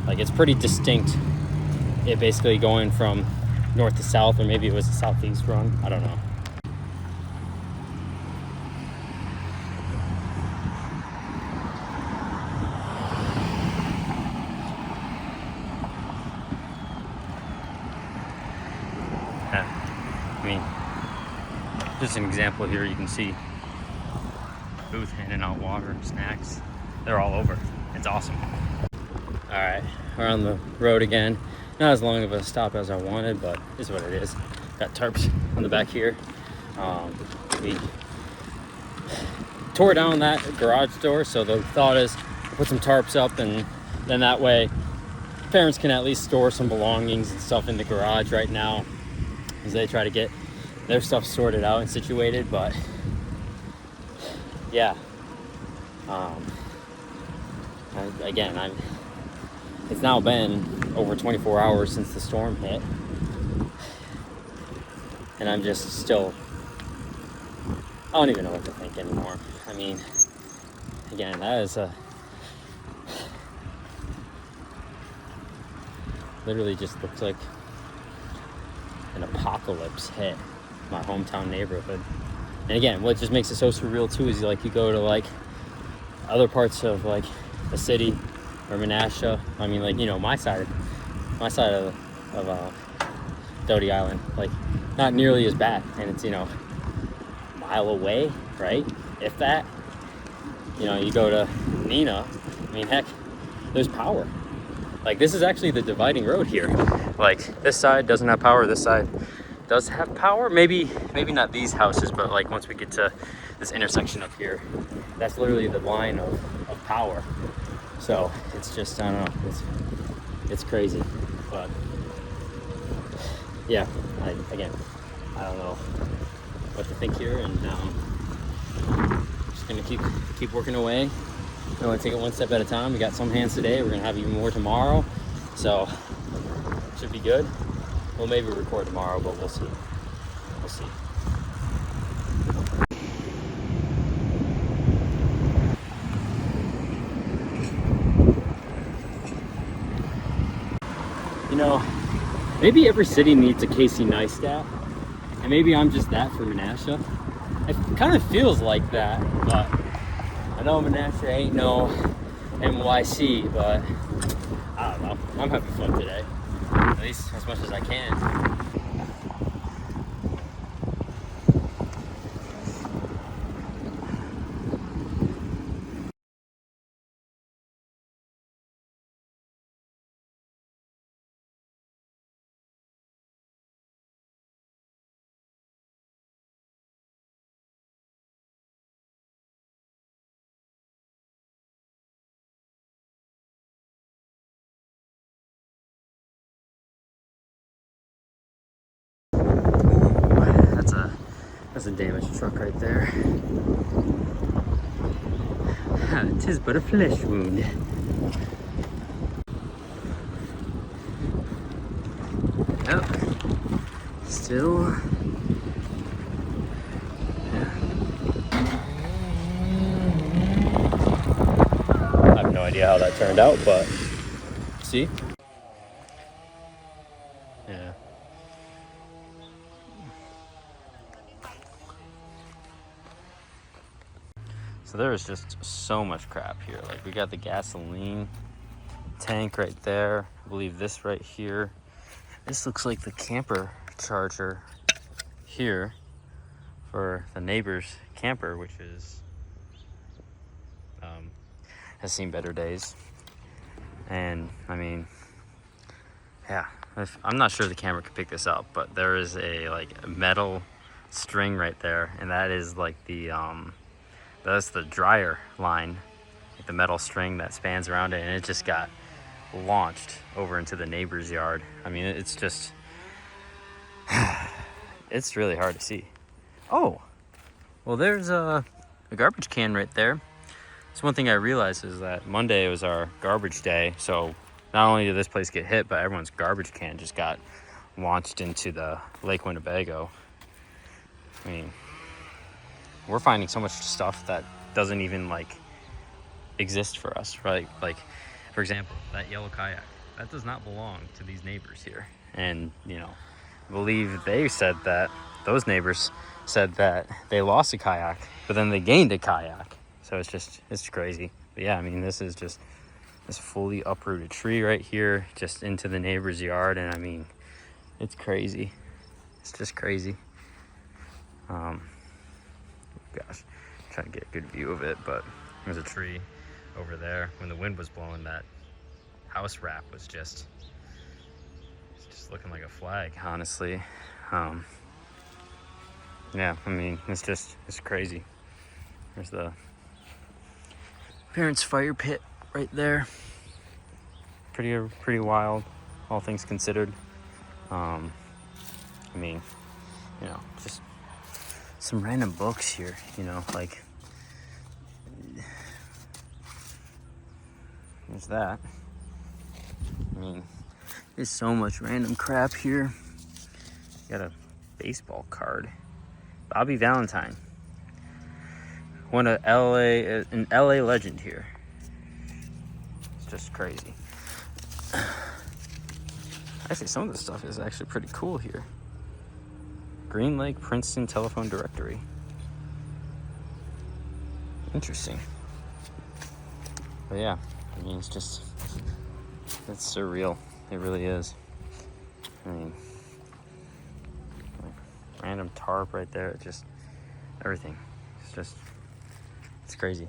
Like it's pretty distinct. It basically going from north to south, or maybe it was a southeast run. I don't know. I mean, just an example here, you can see booth handing out water, snacks. They're all over. It's awesome. All right, we're on the road again. Not as long of a stop as I wanted, but is what it is. Got tarps on the back here. We tore down that garage door, so the thought is put some tarps up, and then that way parents can at least store some belongings and stuff in the garage right now as they try to get their stuff sorted out and situated. But yeah, it's now been over 24 hours since the storm hit, and I'm just still, I don't even know what to think anymore. I mean, again, that is literally just looks like an apocalypse hit my hometown neighborhood. And again, what just makes it so surreal too is like you go to like other parts of like the city or Menasha. I mean, like, you know, my side of Doty Island, like not nearly as bad, and it's, you know, a mile away, right? If that. You know, you go to Neenah, I mean, heck, there's power. Like, this is actually the dividing road here. Like, this side doesn't have power, this side does have power. Maybe not these houses, but like once we get to this intersection up here, that's literally the line of power. So it's just, I don't know, it's crazy. But yeah, I don't know what to think here, and just gonna keep working away. We want to take it one step at a time. We got some hands today. We're gonna have even more tomorrow, so should be good. We'll maybe record tomorrow, but we'll see. We'll see. You know, maybe every city needs a Casey Neistat, and maybe I'm just that for Menasha. It kind of feels like that, but I know Menasha ain't no NYC, but I don't know. I'm having fun today, at least as much as I can. That's a damaged truck right there. Tis but a flesh wound. Yep. Still. Yeah. I have no idea how that turned out, but see? Yeah. So there is just so much crap here. Like, we got the gasoline tank right there. I believe this right here. This looks like the camper charger here for the neighbor's camper, which is has seen better days. And I mean, yeah, I'm not sure the camera could pick this up, but there is a like metal string right there, and that is like the that's the dryer line, like the metal string that spans around it, and it just got launched over into the neighbor's yard. I mean, it's just it's really hard to see. Oh, well, there's a garbage can right there. So one thing I realized is that Monday was our garbage day, so not only did this place get hit, but everyone's garbage can just got launched into the Lake Winnebago. I mean, we're finding so much stuff that doesn't even like exist for us, right? Like, for example, that yellow kayak, that does not belong to these neighbors here. And, you know, I believe they said that, those neighbors said that they lost a kayak, but then they gained a kayak. So it's crazy. But yeah, I mean, this is just this fully uprooted tree right here, just into the neighbor's yard. And I mean, it's crazy. It's just crazy. Gosh, trying to get a good view of it, but there's a tree over there. When the wind was blowing, that house wrap was just looking like a flag, honestly. Yeah, I mean, it's crazy. There's the parents' fire pit right there. Pretty wild, all things considered. I mean, you know, just some random books here, you know, like there's that. I mean, there's so much random crap here. Got a baseball card. Bobby Valentine. An LA legend here. It's just crazy. Actually, some of this stuff is actually pretty cool here. Green Lake Princeton telephone directory. Interesting. But yeah, I mean, it's surreal. It really is. I mean, like, random tarp right there. Just everything. It's crazy.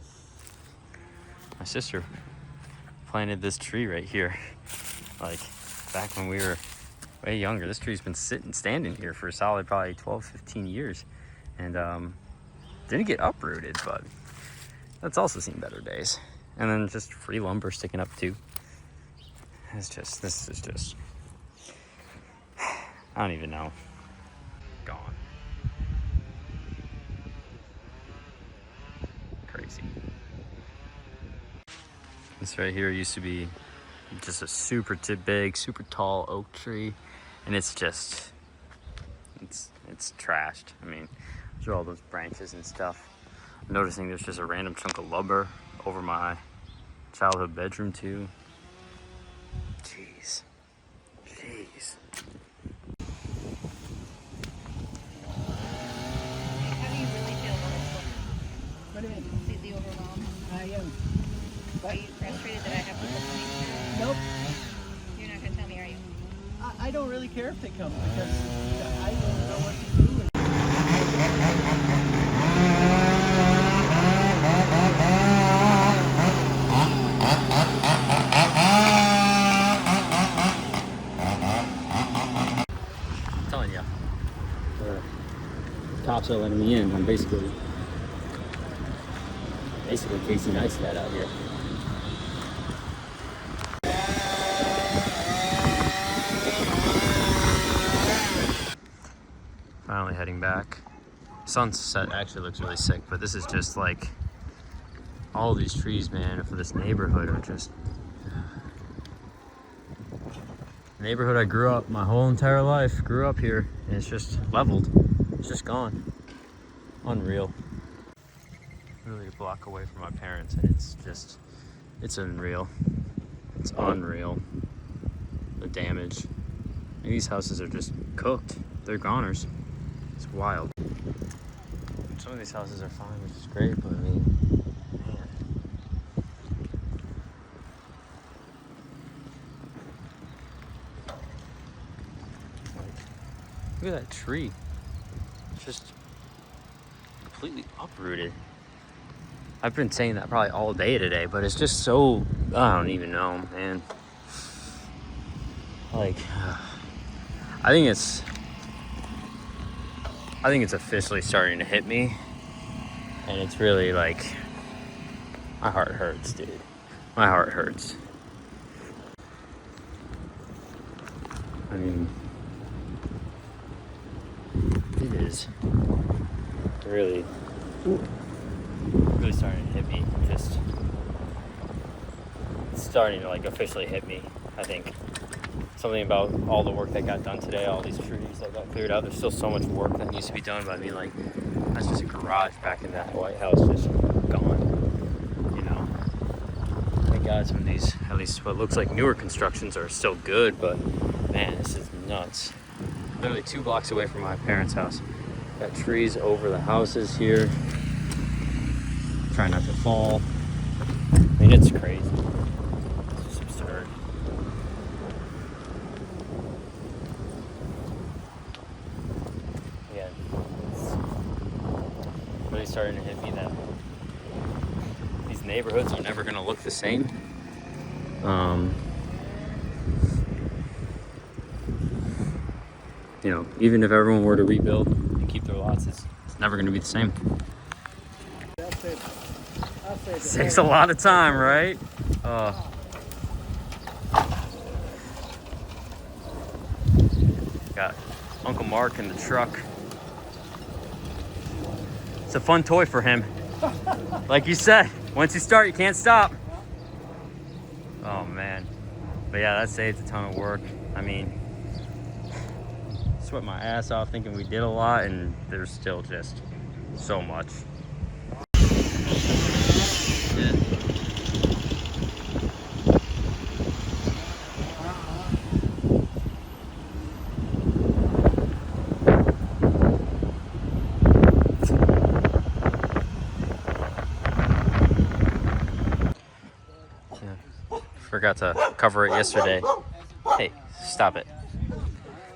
My sister planted this tree right here, like back when we were way younger. This tree's been standing here for a solid probably 12, 15 years, and didn't get uprooted, but that's also seen better days. And then just free lumber sticking up too. This is just, I don't even know. Gone. Crazy. This right here used to be just a super big, super tall oak tree, and it's trashed. I mean, those are all those branches and stuff. I'm noticing there's just a random chunk of lumber over my childhood bedroom too. Jeez. How do you really feel about this book? What do you mean? Completely overwhelmed? I am. Are you frustrated that I have to listen to you? Nope. You're not gonna tell me, are you? I don't really care if they come because I don't know what to do. I'm telling you, the cops are letting me in. I'm basically Casey Neistat out here. Finally heading back. Sunset actually looks really sick, but this is just like all these trees, man, for this neighborhood are just neighborhood I grew up my whole entire life. Grew up here, and it's just leveled. It's just gone. Unreal. Really a block away from my parents, and it's unreal. It's unreal. The damage. These houses are just cooked. They're goners. It's wild. Some of these houses are fine, which is great, but I mean, man. Look at that tree. It's just completely uprooted. I've been saying that probably all day today, but it's just so, I don't even know, man. Like, I think it's officially starting to hit me, and it's really like, my heart hurts, dude. My heart hurts. I mean, it is really starting to hit me. Just, it's starting to like officially hit me, I think. something about all the work that got done today, all these trees that got cleared out. There's still so much work that needs to be done, but I mean, like, that's just a garage back in that White House just gone, you know. Thank God some of these, at least what looks like newer constructions, are still good, but man, this is nuts. Literally 2 blocks away from my parents' house. Got trees over the houses here. Try not to fall. I mean, it's crazy. It's just absurd. Yeah, it's really starting to hit me that these neighborhoods are never going to look the same. You know, even if everyone were to rebuild and keep their lots, it's never going to be the same. It takes a lot of time, right? Got Uncle Mark in the truck. It's a fun toy for him. Like you said, once you start, you can't stop. Oh man. But yeah, that saves a ton of work. I mean, sweat my ass off thinking we did a lot, and there's still just so much. Forgot to cover it yesterday. Hey, stop it.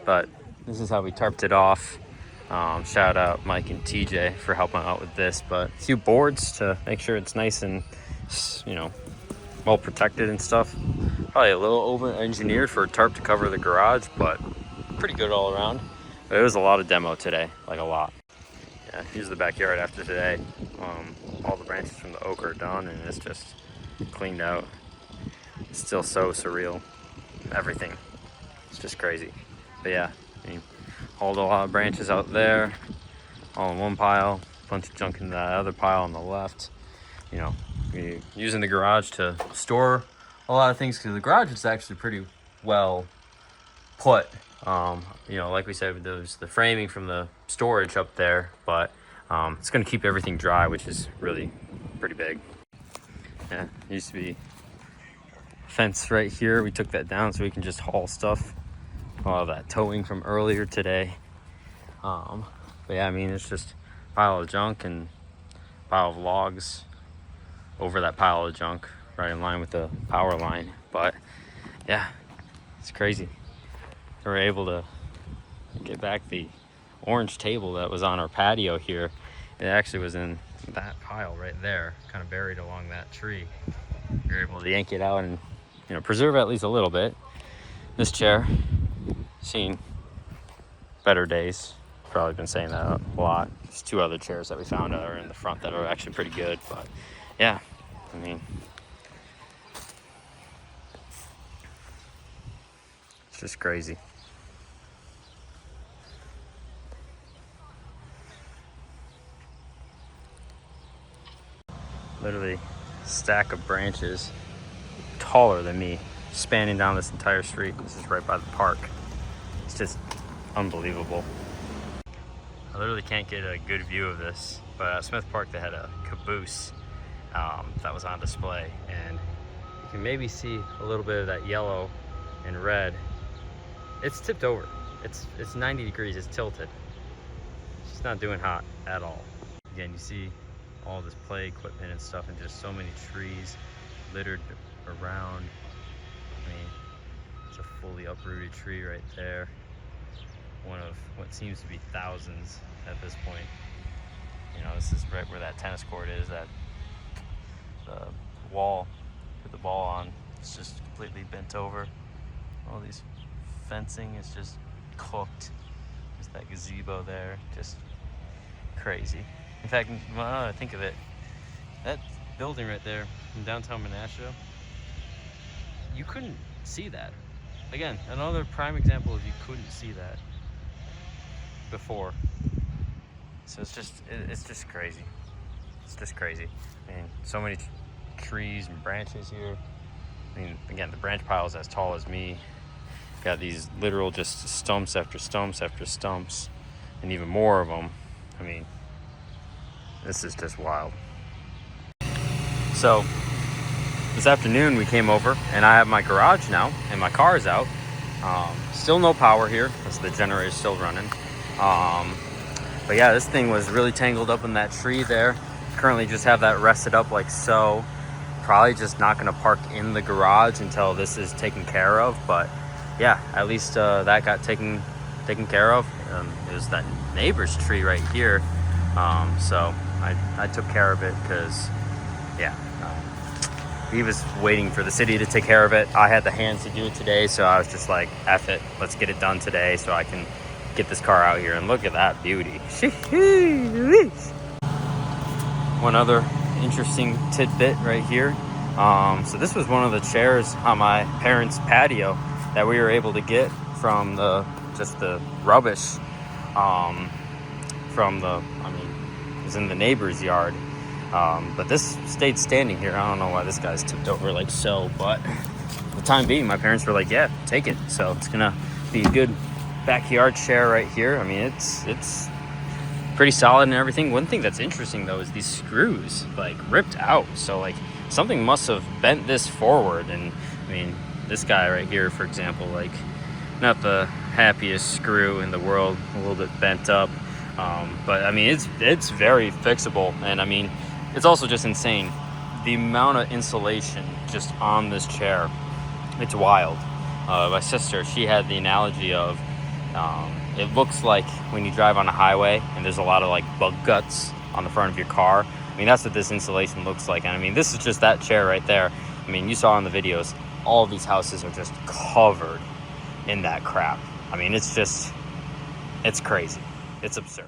But this is how we tarped it off. Shout out Mike and TJ for helping out with this, but a few boards to make sure it's nice and, you know, well protected and stuff. Probably a little over engineered for a tarp to cover the garage, but pretty good all around. But it was a lot of demo today, like a lot. Yeah, here's the backyard after today. All the branches from the oak are done and it's just cleaned out. It's still so surreal. Everything. It's just crazy. But yeah, I mean, hauled a lot of branches out there, all in one pile, a bunch of junk in that other pile on the left. You know, using the garage to store a lot of things, because the garage is actually pretty well put. You know, like we said, there's the framing from the storage up there, but it's going to keep everything dry, which is really pretty big. Yeah, it used to be fence right here. We took that down so we can just haul stuff. All that towing from earlier today. But yeah, I mean, it's just a pile of junk and a pile of logs over that pile of junk, right in line with the power line. But yeah, it's crazy. We were able to get back the orange table that was on our patio here. It actually was in that pile right there, kind of buried along that tree. We were able to yank it out and, you know, preserve it at least a little bit. This chair, seen better days. Probably been saying that a lot. There's 2 other chairs that we found that are in the front that are actually pretty good. But yeah, I mean, it's just crazy. Literally a stack of branches taller than me, spanning down this entire street. This is right by the park. It's just unbelievable. I literally can't get a good view of this, but at Smith Park they had a caboose that was on display, and you can maybe see a little bit of that yellow and red. It's tipped over. It's 90 degrees. It's tilted. It's just not doing hot at all. Again, you see all this play equipment and stuff, and just so many trees littered around. I mean, it's a fully uprooted tree right there. One of what seems to be thousands at this point. You know, this is right where that tennis court is, that the wall put the ball on. It's just completely bent over. All these fencing is just cooked. There's that gazebo there, just crazy. In fact, now that I think of it, that building right there in downtown Menasha, you couldn't see that. Again, another prime example of you couldn't see that before. So it's just crazy. It's just crazy. I mean, so many trees and branches here. I mean, again, the branch pile is as tall as me. Got these literal just stumps after stumps after stumps, and even more of them. I mean, this is just wild. So this afternoon we came over, and I have my garage now, and my car is out. Still no power here because the generator is still running. But yeah, this thing was really tangled up in that tree there. Currently just have that rested up like so. Probably just not gonna park in the garage until this is taken care of. But yeah, at least that got taken care of. It was that neighbor's tree right here. So I took care of it because, yeah, he was waiting for the city to take care of it. I had the hands to do it today, so I was just like, F it, let's get it done today so I can get this car out here. And look at that beauty. One other interesting tidbit right here. So this was one of the chairs on my parents' patio that we were able to get from the rubbish it was in the neighbor's yard. But this stayed standing here. I don't know why this guy's tipped over like so, but for the time being, my parents were like, yeah, take it. So it's gonna be a good backyard chair right here. I mean, it's pretty solid and everything. One thing that's interesting though is these screws like ripped out. So like something must have bent this forward. And I mean, this guy right here, for example, like not the happiest screw in the world, a little bit bent up. But I mean, it's very fixable. And I mean, it's also just insane. The amount of insulation just on this chair, it's wild. My sister, she had the analogy of, it looks like when you drive on a highway and there's a lot of like bug guts on the front of your car. I mean, that's what this insulation looks like. And I mean, this is just that chair right there. I mean, you saw in the videos, all of these houses are just covered in that crap. I mean, it's crazy. It's absurd.